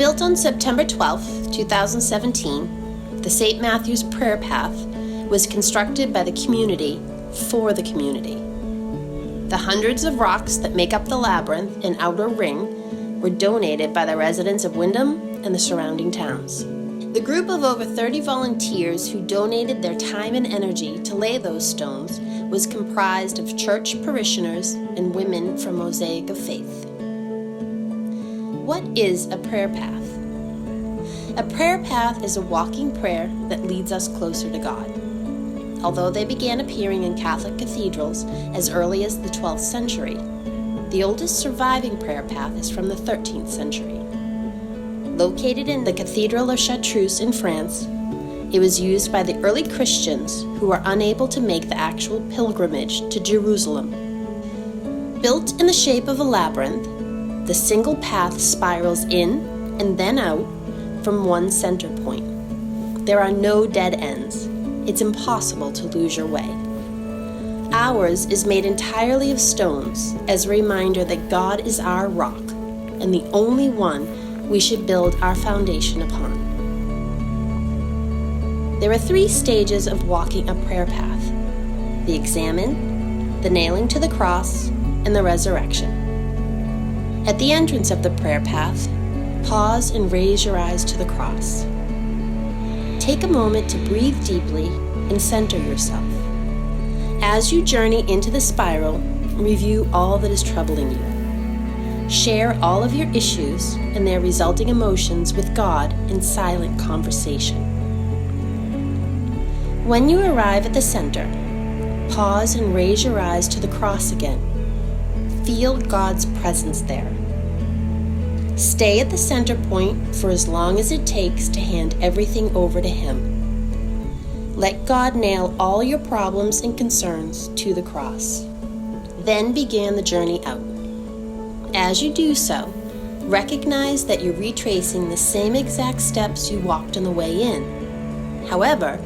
Built on September 12, 2017, the St. Matthew's Prayer Path was constructed by the community for the community. The hundreds of rocks that make up the labyrinth and outer ring were donated by the residents of Windham and the surrounding towns. The group of over 30 volunteers who donated their time and energy to lay those stones was comprised of church parishioners and women from Mosaic of Faith. What is a prayer path? A prayer path is a walking prayer that leads us closer to God. Although they began appearing in Catholic cathedrals as early as the 12th century, the oldest surviving prayer path is from the 13th century. Located in the Cathedral of Chartreuse in France, it was used by the early Christians who were unable to make the actual pilgrimage to Jerusalem. Built in the shape of a labyrinth, the single path spirals in and then out from one center point. There are no dead ends. It's impossible to lose your way. Ours is made entirely of stones as a reminder that God is our rock and the only one we should build our foundation upon. There are 3 stages of walking a prayer path: the examine, the nailing to the cross, and the resurrection. At the entrance of the prayer path, pause and raise your eyes to the cross. Take a moment to breathe deeply and center yourself. As you journey into the spiral, review all that is troubling you. Share all of your issues and their resulting emotions with God in silent conversation. When you arrive at the center, pause and raise your eyes to the cross again. Feel God's presence there. Stay at the center point for as long as it takes to hand everything over to Him. Let God nail all your problems and concerns to the cross. Then begin the journey out. As you do so, recognize that you're retracing the same exact steps you walked on the way in. However,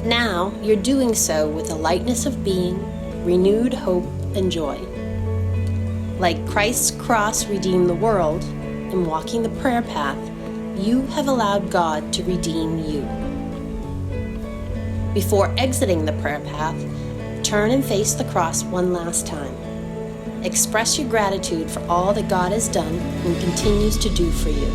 now you're doing so with a lightness of being, renewed hope, and joy. Like Christ's cross redeemed the world, in walking the prayer path, you have allowed God to redeem you. Before exiting the prayer path, turn and face the cross one last time. Express your gratitude for all that God has done and continues to do for you.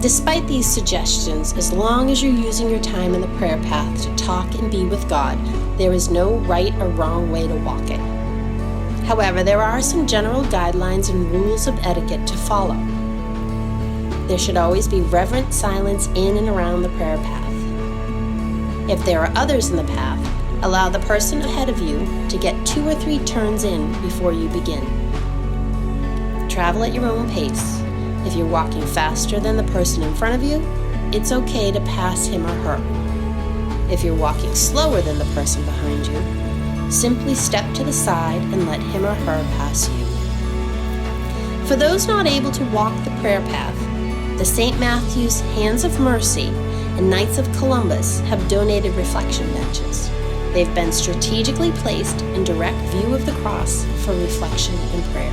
Despite these suggestions, as long as you're using your time in the prayer path to talk and be with God, there is no right or wrong way to walk it. However, there are some general guidelines and rules of etiquette to follow. There should always be reverent silence in and around the prayer path. If there are others in the path, allow the person ahead of you to get 2 or 3 turns in before you begin. Travel at your own pace. If you're walking faster than the person in front of you, it's okay to pass him or her. If you're walking slower than the person behind you, simply step to the side and let him or her pass you. For those not able to walk the prayer path, the St. Matthew's Hands of Mercy and Knights of Columbus have donated reflection benches. They've been strategically placed in direct view of the cross for reflection and prayer.